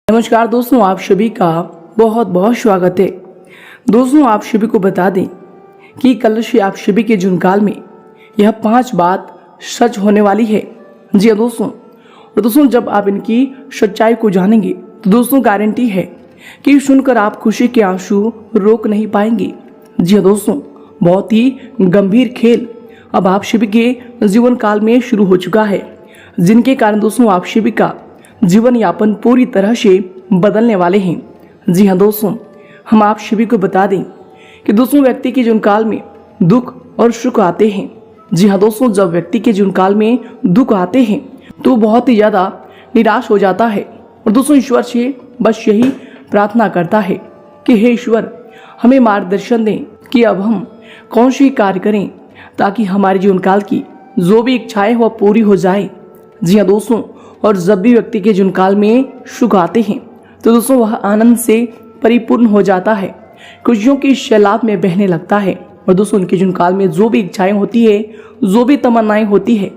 नमस्कार दोस्तों, आप सभी का बहुत बहुत स्वागत है। दोस्तों, आप सभी को बता दें कि कल से आप सभी के जुनकाल में यह 5 बात सच होने वाली है। जी हाँ दोस्तों, और दोस्तों जब आप इनकी सच्चाई को जानेंगे तो दोस्तों गारंटी है कि सुनकर आप खुशी के आंसू रोक नहीं पाएंगे। जी हाँ दोस्तों, बहुत ही गंभीर खेल अब आप सभी के जीवन काल में शुरू हो चुका है, जिनके कारण दोस्तों आप सभी का जीवन यापन पूरी तरह से बदलने वाले हैं। जी हाँ दोस्तों, हम आप सभी को बता दें कि दोस्तों व्यक्ति के जीवन काल में दुख और सुख आते हैं। जी हाँ दोस्तों, जब व्यक्ति के जीवन काल में दुख आते हैं तो बहुत ही ज़्यादा निराश हो जाता है और दोस्तों ईश्वर से बस यही प्रार्थना करता है कि हे ईश्वर, हमें मार्गदर्शन दें कि अब हम कौन सी कार्य करें ताकि हमारे जीवन काल की जो भी इच्छाएं वह पूरी हो जाए। जी हाँ दोस्तों, और जब भी व्यक्ति के जीवन काल में सुख आते हैं तो दोस्तों वह आनंद से परिपूर्ण हो जाता है, खुशियों की सैलाब में बहने लगता है और दोस्तों उनके जीवन काल में जो भी इच्छाएं होती है, जो भी तमन्नाएं होती है,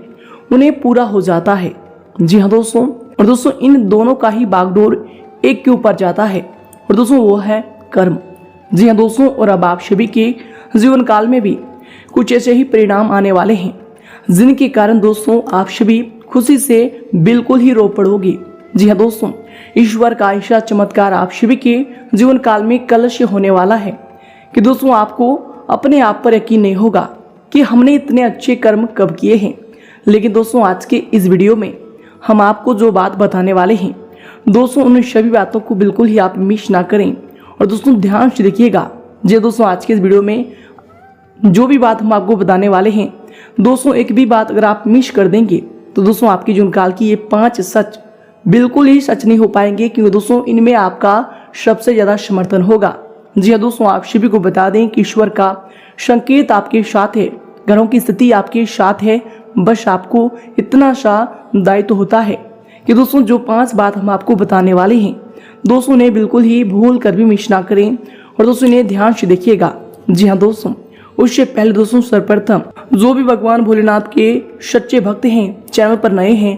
उन्हें पूरा हो जाता है। जी हाँ दोस्तों, और दोस्तों इन दोनों का ही बागडोर एक के ऊपर जाता है और दोस्तों वो है कर्म। जी हाँ दोस्तों, और अब आप सभी के जीवन काल में भी कुछ ऐसे ही परिणाम आने वाले हैं जिनके कारण दोस्तों आप सभी खुशी से बिल्कुल ही रो पड़ोगे। जी हाँ दोस्तों, ईश्वर का ऐसा चमत्कार आप सभी के जीवन काल में कल से होने वाला है कि दोस्तों आपको अपने आप पर यकीन नहीं होगा कि हमने इतने अच्छे कर्म कब किए हैं। लेकिन दोस्तों आज के इस वीडियो में हम आपको जो बात बताने वाले हैं दोस्तों, उन सभी बातों को बिल्कुल ही आप मिस ना करें और दोस्तों ध्यान से देखिएगा। जी दोस्तों, आज के इस वीडियो में जो भी बात हम आपको बताने वाले हैं दोस्तों, एक भी बात अगर आप मिस कर देंगे तो दोस्तों आपकी जीवन काल की ये 5 सच बिल्कुल ही सच नहीं हो पाएंगे, क्योंकि दोस्तों इनमें आपका सबसे ज्यादा समर्थन होगा। जी हाँ दोस्तों, आप सभी को बता दें कि ईश्वर का संकेत आपके साथ है, ग्रहों की स्थिति आपके साथ है। बस आपको इतना सा दायित्व होता है कि दोस्तों जो 5 बात हम आपको बताने वाले हैं दोस्तों उन्हें बिल्कुल ही भूल कर भी मिस ना करें और दोस्तों इन्हें ध्यान से देखिएगा। जी हाँ दोस्तों, उससे पहले दोस्तों सर्वप्रथम जो भी भगवान भोलेनाथ के सच्चे भक्त हैं, चैनल पर नए हैं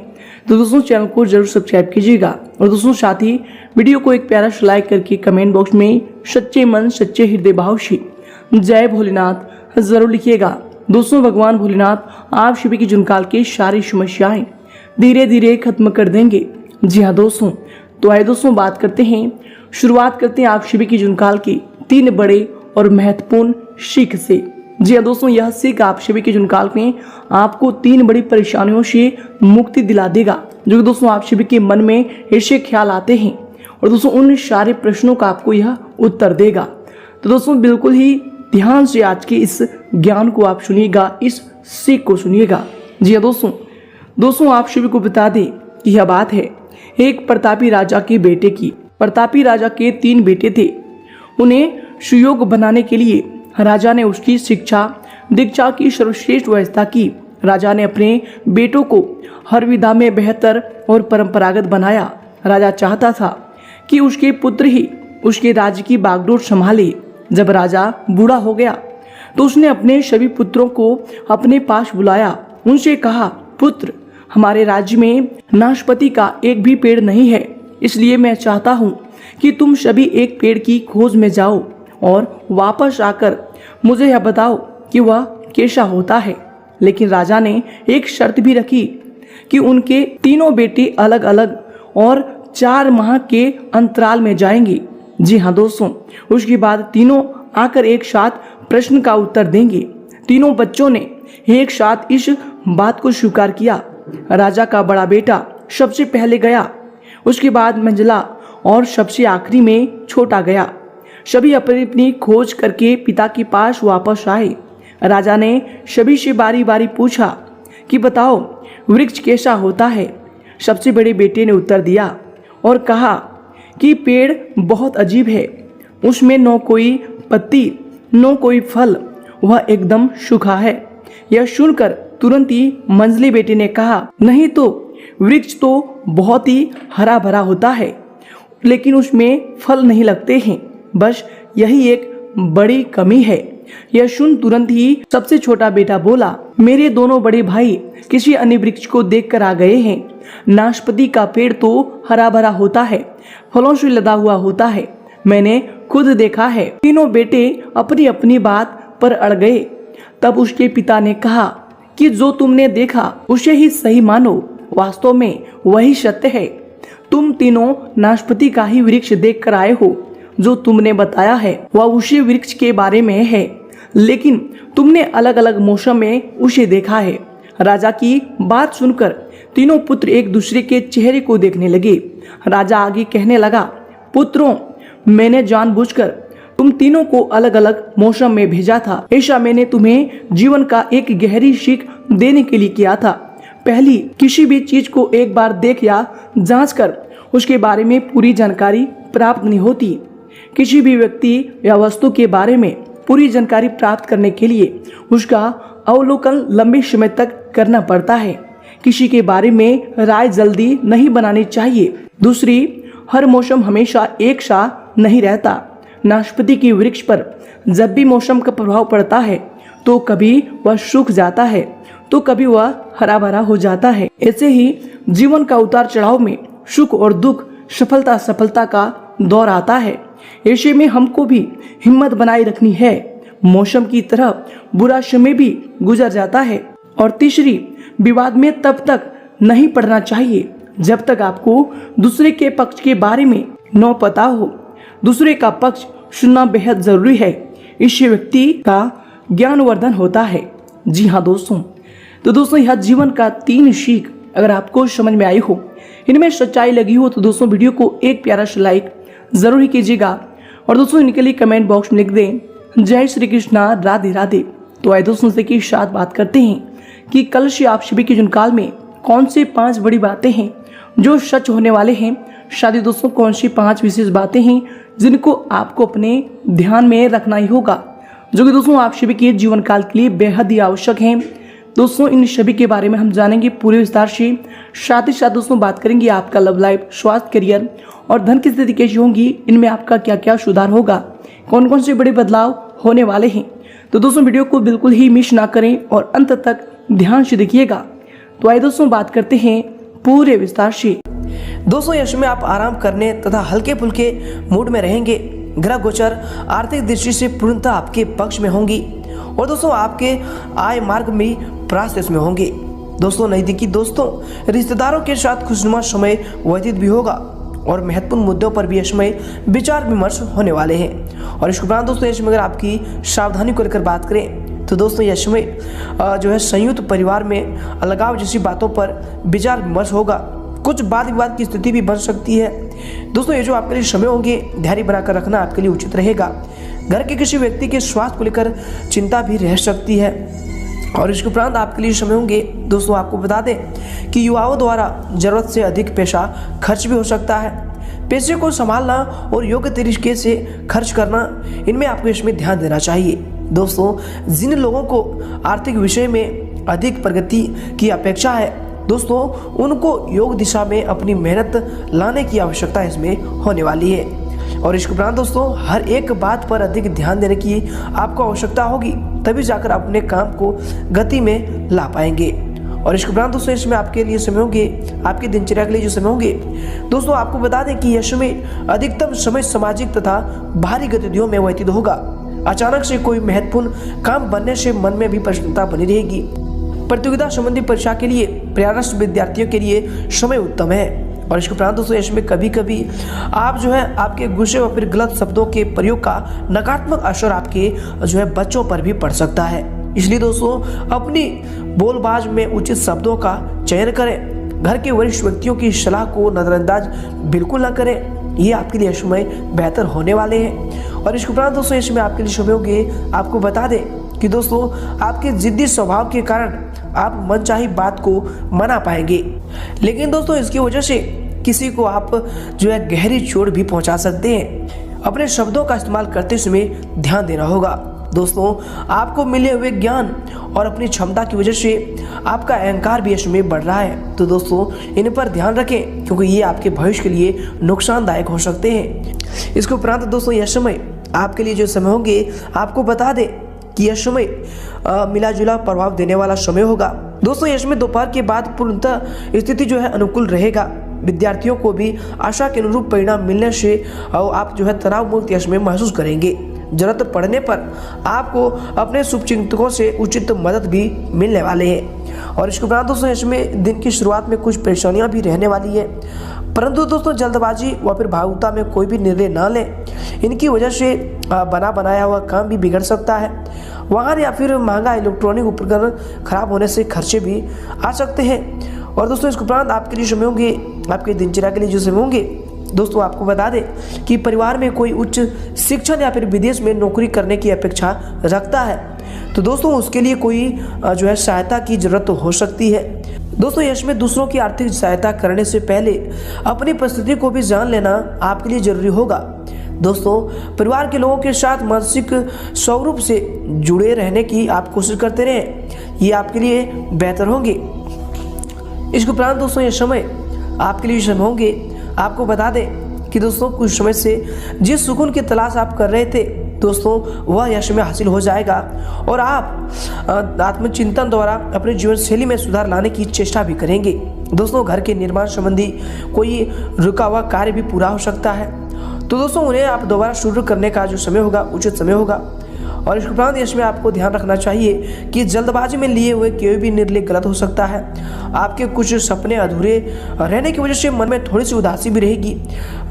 तो दोस्तों चैनल को जरूर सब्सक्राइब कीजिएगा और दोस्तों साथ ही वीडियो को एक प्यारा सा लाइक करके कमेंट बॉक्स में सच्चे मन सच्चे हृदय भाव से जय भोलेनाथ जरूर लिखिएगा। दोस्तों भगवान भोलेनाथ आप सभी की जुनकाल की सारी समस्याएं धीरे धीरे खत्म कर देंगे। जी हाँ दोस्तों, तो आइए दोस्तों शुरुआत करते हैं आप सभी की जुनकाल की 3 बड़े और महत्वपूर्ण सीख से। जी हाँ दोस्तों, यह सीख आप सभी के जुनकाल में आपको 3 बड़ी परेशानियों से मुक्ति दिला देगा, जो कि दोस्तों आप सभी के मन में ऐसे ख्याल आते हैं और दोस्तों उन सारे प्रश्नों का आपको यह उत्तर देगा। तो दोस्तों बिल्कुल ही ध्यान से आज के इस ज्ञान को आप सुनिएगा, इस सीख को सुनिएगा। जी हाँ दोस्तों आप सभी को बता दें कि यह बात है एक प्रतापी राजा के बेटे की। प्रतापी राजा के 3 बेटे थे। उन्हें सुयोग बनाने के लिए राजा ने उसकी शिक्षा दीक्षा की सर्वश्रेष्ठ व्यवस्था की। राजा ने अपने बेटों को हर विधा में बेहतर और परंपरागत बनाया। राजा चाहता था कि उसके पुत्र ही उसके राज्य की बागडोर संभाले। जब राजा बूढ़ा हो गया तो उसने अपने सभी पुत्रों को अपने पास बुलाया। उनसे कहा, पुत्र, हमारे राज्य में नाशपाती का एक भी पेड़ नहीं है, इसलिए मैं चाहता हूँ कि तुम सभी एक पेड़ की खोज में जाओ और वापस आकर मुझे यह बताओ कि वह कैसा होता है। लेकिन राजा ने एक शर्त भी रखी कि उनके 3 बेटे अलग अलग और 4 माह के अंतराल में जाएंगे। जी हाँ दोस्तों, उसके बाद तीनों आकर एक साथ प्रश्न का उत्तर देंगे। 3 बच्चों ने एक साथ इस बात को स्वीकार किया। राजा का बड़ा बेटा सबसे पहले गया, उसके बाद मंझला और सबसे आखिरी में छोटा गया। सभी अपनी अपनी खोज करके पिता के पास वापस आए। राजा ने सभी से बारी बारी पूछा कि बताओ वृक्ष कैसा होता है। सबसे बड़े बेटे ने उत्तर दिया और कहा कि पेड़ बहुत अजीब है, उसमें न कोई पत्ती न कोई फल, वह एकदम सूखा है। यह सुनकर तुरंत ही मंझले बेटे ने कहा, नहीं तो वृक्ष तो बहुत ही हरा भरा होता है, लेकिन उसमें फल नहीं लगते हैं, बस यही एक बड़ी कमी है। यह सुन तुरंत ही सबसे छोटा बेटा बोला, मेरे दोनों बड़े भाई किसी अन्य वृक्ष को देखकर आ गए हैं। नाशपाती का पेड़ तो हरा भरा होता है, फलों से लदा हुआ होता है, मैंने खुद देखा है। तीनों बेटे अपनी अपनी बात पर अड़ गए। तब उसके पिता ने कहा कि जो तुमने देखा उसे ही सही मानो, वास्तव में वही सत्य है। तुम तीनों नाशपाती का ही वृक्ष देख कर आए हो। जो तुमने बताया है वह उसी वृक्ष के बारे में है, लेकिन तुमने अलग अलग मौसम में उसे देखा है। राजा की बात सुनकर तीनों पुत्र एक दूसरे के चेहरे को देखने लगे। राजा आगे कहने लगा, पुत्रों, मैंने जानबूझकर तुम तीनों को अलग अलग मौसम में भेजा था। ऐसा मैंने तुम्हें जीवन का एक गहरी सीख देने के लिए किया था। पहली, किसी भी चीज को एक बार देख या जांच कर उसके बारे में पूरी जानकारी प्राप्त नहीं होती। किसी भी व्यक्ति या वस्तु के बारे में पूरी जानकारी प्राप्त करने के लिए उसका अवलोकन लंबे समय तक करना पड़ता है। किसी के बारे में राय जल्दी नहीं बनानी चाहिए। दूसरी, हर मौसम हमेशा एक सा नहीं रहता। नाशपाती के वृक्ष पर जब भी मौसम का प्रभाव पड़ता है तो कभी वह सूख जाता है तो कभी वह हरा भरा हो जाता है। ऐसे ही जीवन का उतार चढ़ाव में सुख और दुख, सफलता असफलता का दौर आता है। ऐसे में हमको भी हिम्मत बनाए रखनी है। मौसम की तरह बुरा समय भी गुजर जाता है। और तीसरी, विवाद में तब तक नहीं पड़ना चाहिए जब तक आपको दूसरे के पक्ष के बारे में न पता हो। दूसरे का पक्ष सुनना बेहद जरूरी है। इससे व्यक्ति का ज्ञानवर्धन होता है। जी हाँ दोस्तों, तो दोस्तों यह जीवन का 3 सीख अगर आपको समझ में आई हो, इनमें सच्चाई लगी हो, तो दोस्तों वीडियो को एक प्यारा सा लाइक जरूर ही कीजिएगा। और दोस्तों इनके लिए कमेंट बॉक्स में लिख दें, जय श्री कृष्णा, राधे राधे। तो आइए दोस्तों से के साथ बात करते हैं कि कल से आप सभी के जीवन काल में कौन सी 5 बड़ी बातें हैं जो सच होने वाले हैं। शादी दोस्तों कौन सी 5 विशेष बातें हैं जिनको आपको अपने ध्यान में रखना ही होगा, जो कि दोस्तों आप सभी के जीवन काल के लिए बेहद ही आवश्यक हैं। दोस्तों इन सभी के बारे में हम जानेंगे पूरे विस्तार से। साथ ही साथ दोस्तों बात करेंगे आपका लव लाइफ, स्वास्थ्य, करियर और धन की स्थिति कैसी होंगी, इनमें आपका क्या क्या सुधार होगा, कौन कौन से बड़े बदलाव होने वाले हैं। तो दोस्तों वीडियो को बिल्कुल ही मिस ना करें और अंत तक ध्यान से देखिएगा। तो आइए दोस्तों बात करते हैं पूरे विस्तार से। दोस्तों यश में आप आराम करने तथा हल्के फुल्के मूड में रहेंगे। ग्रह गोचर आर्थिक दृष्टि से पूर्णतः आपके पक्ष में होंगी और दोस्तों आपके आय मार्ग में प्राशेष में होंगे। दोस्तों नजदीकी दोस्तों, रिश्तेदारों के साथ खुशनुमा समय व्यतीत भी होगा और महत्वपूर्ण मुद्दों पर भी समय विचार विमर्श होने वाले हैं। और इसके उपरांत दोस्तों यश में अगर आपकी सावधानी को लेकर बात करें तो दोस्तों यश में जो है संयुक्त परिवार में अलगाव जैसी बातों पर विचार विमर्श होगा। कुछ वाद विवाद की स्थिति भी बन सकती है। दोस्तों ये जो आपके लिए समय होंगे, धैर्य बनाकर रखना आपके लिए उचित रहेगा। घर के किसी व्यक्ति के स्वास्थ्य को लेकर चिंता भी रह सकती है। और इसके उपरांत आपके लिए समय होंगे दोस्तों, आपको बता दें कि युवाओं द्वारा जरूरत से अधिक पैसा खर्च भी हो सकता है। पैसे को संभालना और योग्य तरीके से खर्च करना, इनमें आपको इसमें ध्यान देना चाहिए। दोस्तों जिन लोगों को आर्थिक विषय में अधिक प्रगति की अपेक्षा है, दोस्तों उनको योग दिशा में अपनी मेहनत लाने की आवश्यकता इसमें होने वाली है। और इसके उपरांत दोस्तों हर एक बात पर अधिक ध्यान देने की आपको आवश्यकता होगी, तभी जाकर आप अपने काम को गति में ला पाएंगे। और इसके उपरांत दोस्तों इसमें आपके लिए समय होंगे, आपकी दिनचर्या के लिए जो समय होंगे, दोस्तों आपको बता दें कि यह समय अधिकतम समय सामाजिक तथा बाहरी गतिविधियों में व्यतीत होगा। अचानक से कोई महत्वपूर्ण काम बनने से मन में भी प्रसन्नता बनी रहेगी। प्रतियोगिता संबंधी परीक्षा के लिए प्रयासरत विद्यार्थियों के लिए समय उत्तम है। और इसके उपरांत दोस्तों इसमें कभी कभी आप जो है आपके गुस्से और फिर गलत शब्दों के प्रयोग का नकारात्मक असर आपके जो है बच्चों पर भी पड़ सकता है। इसलिए दोस्तों अपनी बोलबाज में उचित शब्दों का चयन करें। घर के वरिष्ठ व्यक्तियों की सलाह को नजरअंदाज बिल्कुल ना करें, ये आपके लिए समय बेहतर होने वाले हैं। और इसके उपरांत दोस्तों इसमें आपके लिए समय होंगे, आपको बता दें कि दोस्तों आपके जिद्दी स्वभाव के कारण आप मनचाही बात को मना पाएंगे, लेकिन दोस्तों इसकी वजह से किसी को आप जो है गहरी चोट भी पहुंचा सकते हैं। अपने शब्दों का इस्तेमाल करते समय ध्यान देना होगा। दोस्तों आपको मिले हुए ज्ञान और अपनी क्षमता की वजह से आपका अहंकार भी इसमें बढ़ रहा है, तो दोस्तों इन पर ध्यान रखें क्योंकि ये आपके भविष्य के लिए नुकसानदायक हो सकते हैं। इसके उपरांत दोस्तों यह समय आपके लिए जो समय होंगे, आपको बता दें कि यह समय मिला जुला प्रभाव देने वाला समय होगा। दोस्तों यश में दोपहर के बाद पूर्णतः स्थिति जो है अनुकूल रहेगा। विद्यार्थियों को भी आशा के अनुरूप परिणाम मिलने से आप जो है तनाव मुक्त यश में महसूस करेंगे। जरूरत पड़ने पर आपको अपने शुभचिंतकों से उचित मदद भी मिलने वाले हैं। और इसके उपरांत दोस्तों यश में दिन की शुरुआत में कुछ परेशानियां भी रहने वाली है, परंतु दोस्तों जल्दबाजी व फिर भावुकता में कोई भी निर्णय ना लें। इनकी वजह से बना बनाया हुआ काम भी बिगड़ सकता है। वाहन या फिर महंगा इलेक्ट्रॉनिक उपकरण खराब होने से खर्चे भी आ सकते हैं। और दोस्तों इसके उपरांत आपके लिए समय होंगे, आपके दिनचर्या के लिए जो समय होंगे, दोस्तों आपको बता दें कि परिवार में कोई उच्च शिक्षण या फिर विदेश में नौकरी करने की अपेक्षा रखता है, तो दोस्तों उसके लिए कोई जो है सहायता की जरूरत हो सकती है। दोस्तों यश में दूसरों की आर्थिक सहायता करने से पहले अपनी परिस्थिति को भी जान लेना आपके लिए जरूरी होगा। दोस्तों परिवार के लोगों के साथ मानसिक स्वरूप से जुड़े रहने की आप कोशिश करते रहें, ये आपके लिए बेहतर होंगे। इसके उपरांत दोस्तों ये समय आपके लिए समय होंगे। आपको बता दें कि दोस्तों कुछ समय से जिस सुकून की तलाश आप कर रहे थे दोस्तों वह यश में हासिल हो जाएगा और आप आत्मचिंतन द्वारा अपने जीवन शैली में सुधार लाने की चेष्टा भी करेंगे। दोस्तों घर के निर्माण संबंधी कोई रुका हुआ कार्य भी पूरा हो सकता है, तो दोस्तों उन्हें आप दोबारा शुरू करने का जो समय होगा उचित समय होगा। और इसके उपरांत इसमें आपको ध्यान रखना चाहिए कि जल्दबाजी में लिए हुए कोई भी निर्णय गलत हो सकता है। आपके कुछ सपने अधूरे रहने की वजह से मन में थोड़ी सी उदासी भी रहेगी।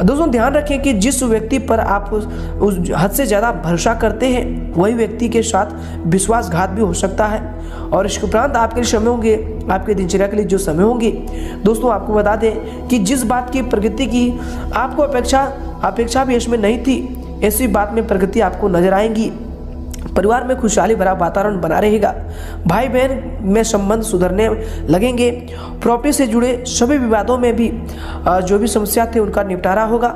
दोस्तों ध्यान रखें कि जिस व्यक्ति पर आप उस हद से ज़्यादा भरोसा करते हैं वही व्यक्ति के साथ विश्वासघात भी हो सकता है। और इसके उपरांत आपके लिए समय होंगे, आपके दिनचर्या के लिए जो समय होंगे, दोस्तों आपको बता दें कि जिस बात की प्रगति की आपको अपेक्षा भी इसमें नहीं थी, ऐसी बात में प्रगति आपको नजर आएंगी। परिवार में खुशहाली भरा वातावरण बना रहेगा। भाई बहन में संबंध सुधरने लगेंगे। प्रॉपर्टी से जुड़े सभी विवादों में भी जो भी समस्या थे उनका निपटारा होगा।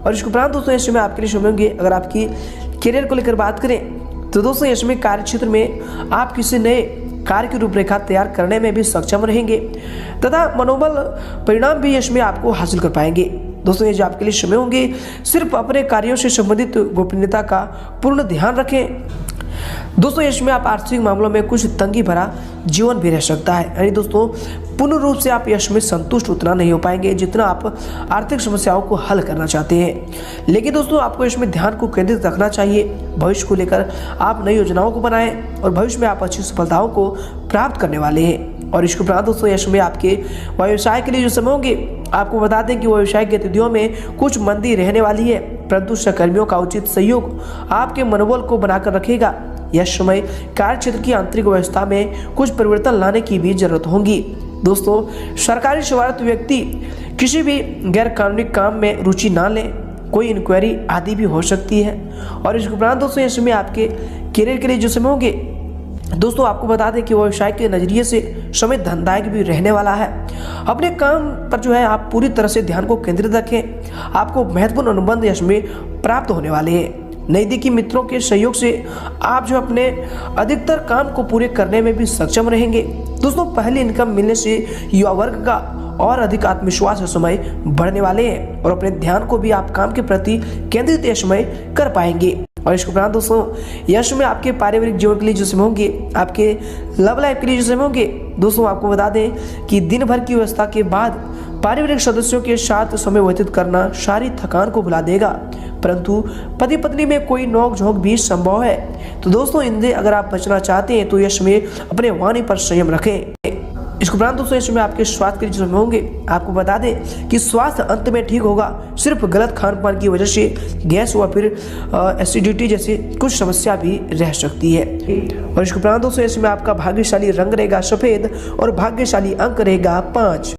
और इसके उपरांत दोस्तों इस समय आपके लिए समय होंगे। अगर आपकी करियर को लेकर बात करें तो दोस्तों इसमें कार्य क्षेत्र में आप किसी नए कार्य की रूपरेखा तैयार करने में भी सक्षम रहेंगे तथा मनोबल परिणाम भी इसमें आपको हासिल कर पाएंगे। दोस्तों ये जो आपके लिए समय होंगे, सिर्फ अपने कार्यों से संबंधित गोपनीयता का पूर्ण ध्यान रखें। दोस्तों इसमें आप आर्थिक मामलों में कुछ तंगी भरा जीवन भी रह सकता है, यानी दोस्तों पूर्ण रूप से आप यश में संतुष्ट उतना नहीं हो पाएंगे जितना आप आर्थिक समस्याओं को हल करना चाहते हैं। लेकिन दोस्तों आपको इसमें ध्यान को केंद्रित रखना चाहिए। भविष्य को लेकर आप नई योजनाओं को बनाएं और भविष्य में आप अच्छी सफलताओं को प्राप्त करने वाले हैं। और इसके उपरांत दोस्तों यश में आपके व्यवसाय के लिए जो समय होंगे, आपको बता दें कि व्यवसाय गतिविधियों में कुछ मंदी रहने वाली है, परंतु सहकर्मियों का उचित सहयोग आपके मनोबल को बनाकर रखेगा। यह समय कार्य क्षेत्र की आंतरिक व्यवस्था में कुछ परिवर्तन लाने की भी जरूरत होगी। दोस्तों सरकारी सेवारत व्यक्ति किसी भी गैर कानूनी काम में रुचि ना लें, कोई इंक्वायरी आदि भी हो सकती है। और इसके उपरांत दोस्तों यह समय आपके करियर के लिए जो समय होंगे, दोस्तों आपको बता दें कि व्यवसाय के नज़रिए से समय धनदायक भी रहने वाला है। अपने काम पर जो है आप पूरी तरह से ध्यान को केंद्रित रखें। आपको महत्वपूर्ण अनुबंध इसमें प्राप्त होने वाले हैं। नज़दीकी मित्रों के सहयोग से आप जो अपने अधिकतर काम को पूरे करने में भी सक्षम रहेंगे। दोस्तों पहली इनकम मिलने से युवा वर्ग का और अधिक आत्मविश्वास समय बढ़ने वाले हैं और अपने ध्यान को भी आप काम के प्रति केंद्रित यह समय कर पाएंगे। और इसके उपरांत दोस्तों यश में आपके पारिवारिक जीवन के लिए जो समय होंगे, आपके लव लाइफ के लिए जो समय होंगे, दोस्तों आपको बता दें कि दिन भर की व्यवस्था के बाद पारिवारिक सदस्यों के साथ समय व्यतीत करना सारी थकान को भुला देगा, परंतु पति पत्नी में कोई नोक झोंक भी संभव है। तो दोस्तों इनसे अगर आप बचना चाहते हैं तो यश में अपने वाणी पर संयम रखें। इसके उपरांत दोस्तों इसमें आपके स्वास्थ्य के लिए समय होंगे, आपको बता दें कि स्वास्थ्य अंत में ठीक होगा। सिर्फ गलत खान पान की वजह से गैस व फिर एसिडिटी जैसी कुछ समस्या भी रह सकती है। और इसके उपरांत दोस्तों इसमें आपका भाग्यशाली रंग रहेगा सफेद और भाग्यशाली अंक रहेगा 5।